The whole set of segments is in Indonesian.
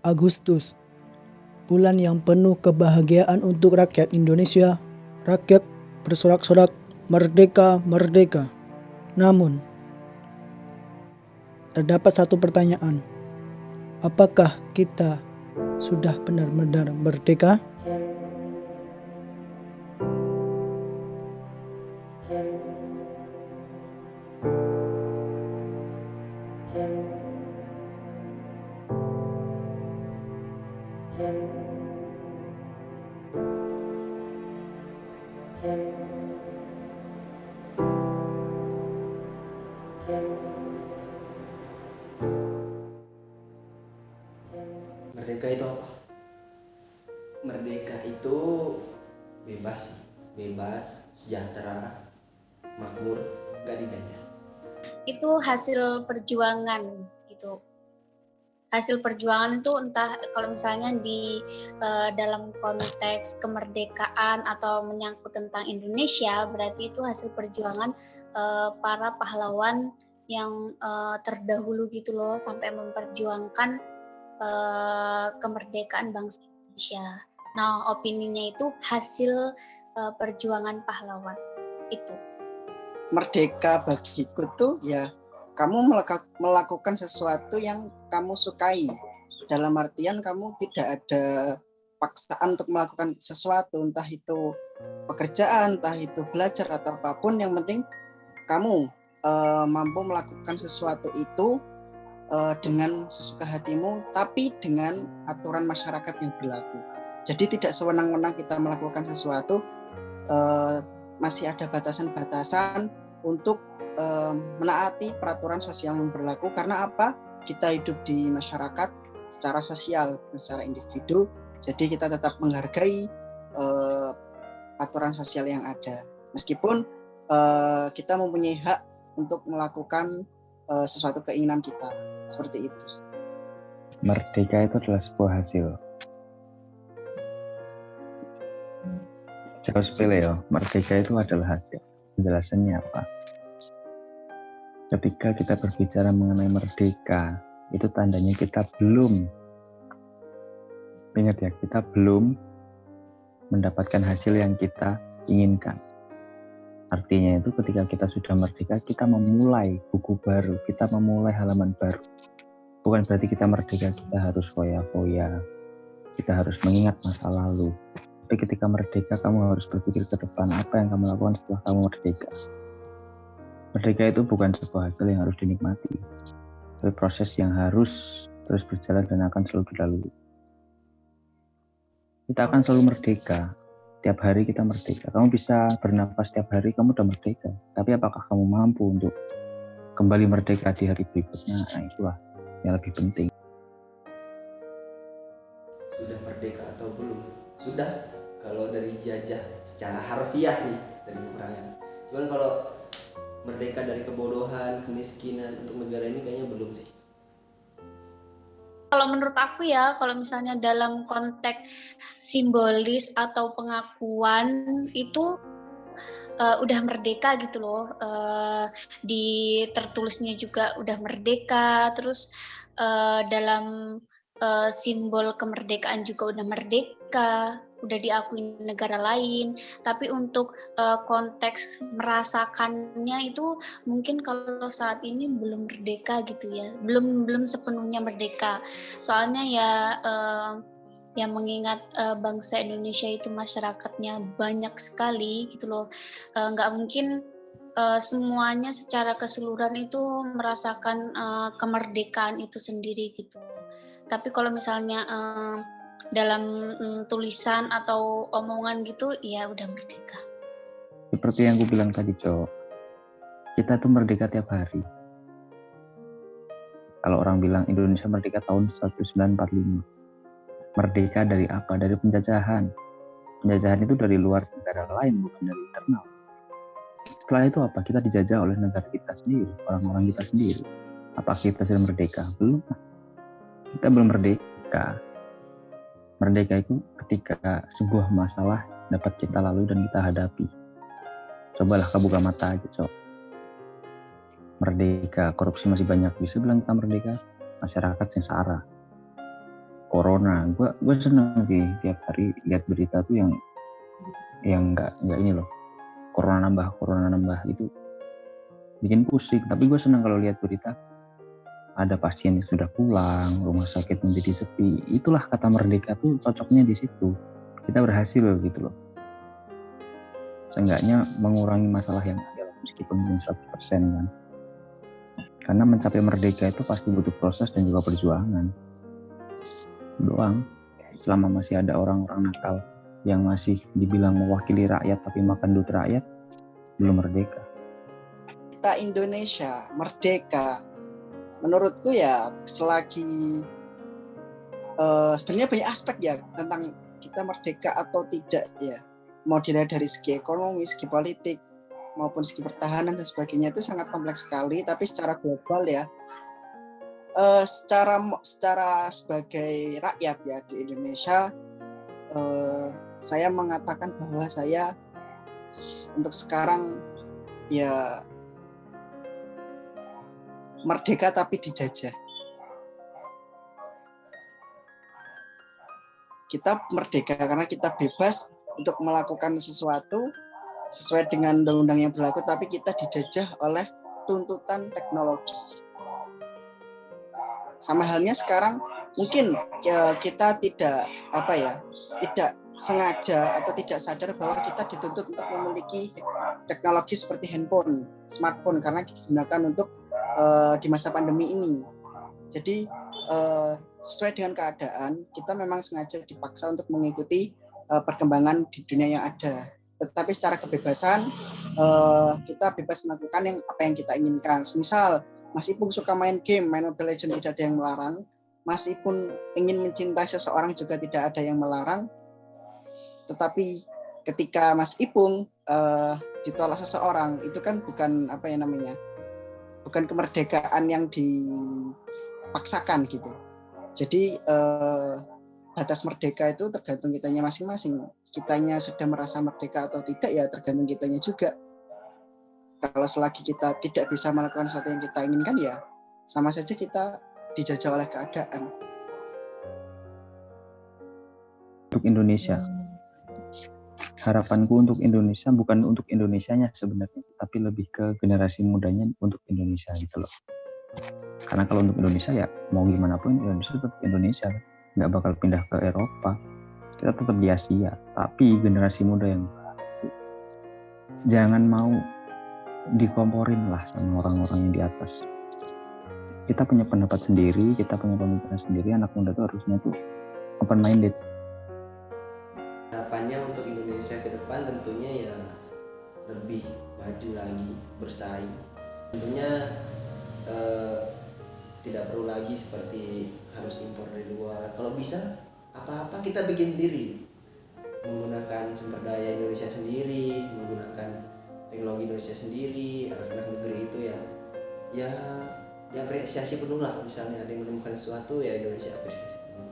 Agustus, bulan yang penuh kebahagiaan untuk rakyat Indonesia. Rakyat bersorak-sorak merdeka, merdeka. Namun, terdapat satu pertanyaan. Apakah kita sudah benar-benar merdeka? Merdeka itu apa? Merdeka itu bebas, sejahtera, makmur, gak dijajah. Itu hasil perjuangan gitu. Hasil perjuangan itu entah kalau misalnya di dalam konteks kemerdekaan atau menyangkut tentang Indonesia, berarti itu hasil perjuangan para pahlawan yang terdahulu gitu loh, sampai memperjuangkan kemerdekaan bangsa Indonesia. Nah, opininya itu hasil perjuangan pahlawan itu. Merdeka bagiku tuh ya kamu melakukan sesuatu yang kamu sukai. Dalam artian kamu tidak ada paksaan untuk melakukan sesuatu, entah itu pekerjaan, entah itu belajar atau apapun. Yang penting kamu mampu melakukan sesuatu itu dengan sesuka hatimu, tapi dengan aturan masyarakat yang berlaku. Jadi tidak sewenang-wenang kita melakukan sesuatu, masih ada batasan-batasan untuk menaati peraturan sosial yang berlaku. Karena apa? Kita hidup di masyarakat secara sosial, secara individu, jadi kita tetap menghargai aturan sosial yang ada. Meskipun kita mempunyai hak untuk melakukan sesuatu keinginan kita, seperti itu. Merdeka itu adalah sebuah hasil. Jauh sepele ya, merdeka itu adalah hasil. Penjelasannya apa? Ketika kita berbicara mengenai merdeka, itu tandanya kita belum, ingat ya, kita belum mendapatkan hasil yang kita inginkan. Artinya itu ketika kita sudah merdeka, kita memulai buku baru, kita memulai halaman baru. Bukan berarti kita merdeka, kita harus foya-foya, kita harus mengingat masa lalu. Tapi ketika merdeka, kamu harus berpikir ke depan, apa yang kamu lakukan setelah kamu merdeka. Merdeka itu bukan sebuah hasil yang harus dinikmati, tapi proses yang harus terus berjalan dan akan selalu dilalui. Kita akan selalu merdeka. Tiap hari kita merdeka. Kamu bisa bernafas tiap hari, kamu udah merdeka. Tapi apakah kamu mampu untuk kembali merdeka di hari berikutnya? Nah, itulah yang lebih penting. Sudah merdeka atau belum? Sudah, kalau dari jajah secara harfiah nih, dari peperangan. Cuman kalau merdeka dari kebodohan, kemiskinan untuk negara ini kayaknya belum sih. Kalau menurut aku ya, kalau misalnya dalam konteks simbolis atau pengakuan itu udah merdeka gitu loh. Di tertulisnya juga udah merdeka, terus dalam simbol kemerdekaan juga udah merdeka, udah diakui negara lain. Tapi untuk konteks merasakannya itu mungkin kalau saat ini belum merdeka gitu ya, belum sepenuhnya merdeka. Soalnya ya yang mengingat bangsa Indonesia itu masyarakatnya banyak sekali gitu loh, nggak mungkin semuanya secara keseluruhan itu merasakan kemerdekaan itu sendiri gitu. Tapi kalau misalnya dalam tulisan atau omongan gitu, ya udah merdeka. Seperti yang gue bilang tadi, Cok, kita tuh merdeka tiap hari. Kalau orang bilang Indonesia merdeka tahun 1945, merdeka dari apa? Dari penjajahan. Penjajahan itu dari luar negara lain, bukan dari internal. Setelah itu apa? Kita dijajah oleh negara kita sendiri, orang-orang kita sendiri. Apa kita sudah merdeka? Belum. Kita belum merdeka. Merdeka itu ketika sebuah masalah dapat kita lalui dan kita hadapi. Cobalah kau buka mata aja, Cok. Merdeka, korupsi masih banyak. Bisa bilang kita merdeka? Masyarakat sengsara. corona, gue seneng sih tiap hari lihat berita tuh yang nggak ini loh, corona nambah itu bikin pusing. Tapi gue seneng kalau lihat berita ada pasien yang sudah pulang, rumah sakit menjadi sepi. Itulah kata merdeka tuh cocoknya di situ. Kita berhasil gitu loh. Seenggaknya mengurangi masalah yang ada meskipun belum 100% kan. Karena mencapai merdeka itu pasti butuh proses dan juga perjuangan. Doang. Selama masih ada orang-orang nakal yang masih dibilang mewakili rakyat tapi makan duit rakyat, belum merdeka. Kita Indonesia merdeka, menurutku ya selagi sebenarnya banyak aspek ya tentang kita merdeka atau tidak ya. Mau dilihat dari segi ekonomi, segi politik, maupun segi pertahanan dan sebagainya, itu sangat kompleks sekali. Tapi secara global ya, secara sebagai rakyat ya di Indonesia, saya mengatakan bahwa saya untuk sekarang ya merdeka tapi dijajah. Kita merdeka karena kita bebas untuk melakukan sesuatu sesuai dengan undang-undang yang berlaku, tapi kita dijajah oleh tuntutan teknologi. Sama halnya sekarang mungkin ya, kita tidak sengaja atau tidak sadar bahwa kita dituntut untuk memiliki teknologi seperti handphone, smartphone, karena digunakan untuk di masa pandemi ini. Jadi sesuai dengan keadaan, kita memang sengaja dipaksa untuk mengikuti perkembangan di dunia yang ada. Tetapi secara kebebasan, kita bebas melakukan apa yang kita inginkan. Misal, Mas Ipung suka main game, main Mobile Legends, tidak ada yang melarang. Mas Ipung ingin mencintai seseorang juga tidak ada yang melarang. Tetapi ketika Mas Ipung ditolak seseorang, itu kan bukan bukan kemerdekaan yang dipaksakan gitu. Jadi batas merdeka itu tergantung kitanya masing-masing. Kitanya sudah merasa merdeka atau tidak ya tergantung kitanya juga. Kalau selagi kita tidak bisa melakukan sesuatu yang kita inginkan ya sama saja kita dijajah oleh keadaan. Untuk Indonesia, harapanku untuk Indonesia bukan untuk Indonesianya sebenarnya, tapi lebih ke generasi mudanya untuk Indonesia gitu loh. Karena kalau untuk Indonesia ya mau gimana pun Indonesia tetap Indonesia, nggak bakal pindah ke Eropa, kita tetap di Asia. Tapi generasi muda yang jangan mau dikomporin lah sama orang-orang yang di atas. Kita punya pendapat sendiri, kita punya pemikiran sendiri. Anak muda tuh harusnya tuh open minded. Harapannya untuk Indonesia ke depan tentunya ya lebih maju lagi, bersaing. Tentunya tidak perlu lagi seperti harus impor dari luar. Kalau bisa apa-apa kita bikin sendiri, menggunakan sumber daya Indonesia sendiri, menggunakan teknologi Indonesia sendiri. Anak-anak negeri itu ya apresiasi penuh lah. Misalnya ada yang menemukan sesuatu ya Indonesia apresiasi penuh.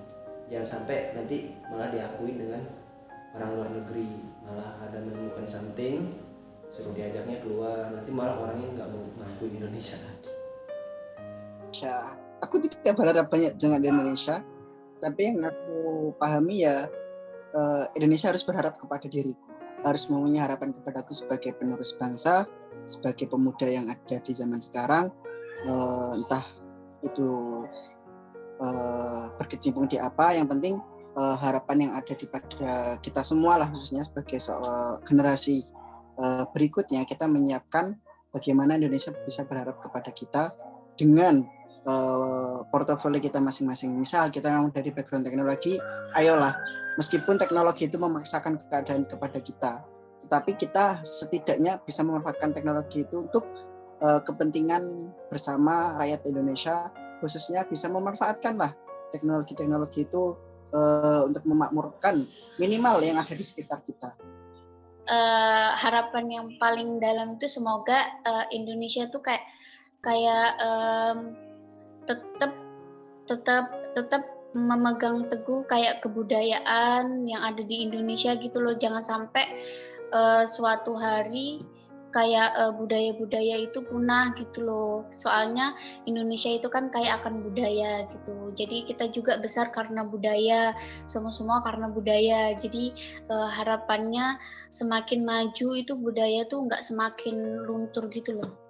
Jangan sampai nanti malah diakui dengan orang luar negeri, malah ada menemukan something suruh diajaknya keluar, nanti malah orangnya nggak mau ngakuin Indonesia lagi. Ya, aku tidak berharap banyak dengan Indonesia, tapi yang aku pahami ya Indonesia harus berharap kepada diriku, harus mempunyai harapan kepadaku sebagai penerus bangsa, sebagai pemuda yang ada di zaman sekarang, entah itu berkecimpung di apa, yang penting harapan yang ada pada kita semua lah, khususnya sebagai generasi berikutnya, kita menyiapkan bagaimana Indonesia bisa berharap kepada kita dengan portofolio kita masing-masing. Misal kita yang dari background teknologi, ayolah, meskipun teknologi itu memaksakan keadaan kepada kita, tetapi kita setidaknya bisa memanfaatkan teknologi itu untuk kepentingan bersama rakyat Indonesia, khususnya bisa memanfaatkanlah teknologi-teknologi itu untuk memakmurkan minimal yang ada di sekitar kita. Harapan yang paling dalam itu semoga Indonesia tuh kayak tetap memegang teguh kayak kebudayaan yang ada di Indonesia gitu loh. Jangan sampai suatu hari kayak budaya-budaya itu punah gitu loh. Soalnya Indonesia itu kan kayak akan budaya gitu. Jadi kita juga besar karena budaya, semua karena budaya. Jadi harapannya semakin maju itu budaya tuh nggak semakin luntur gitu loh.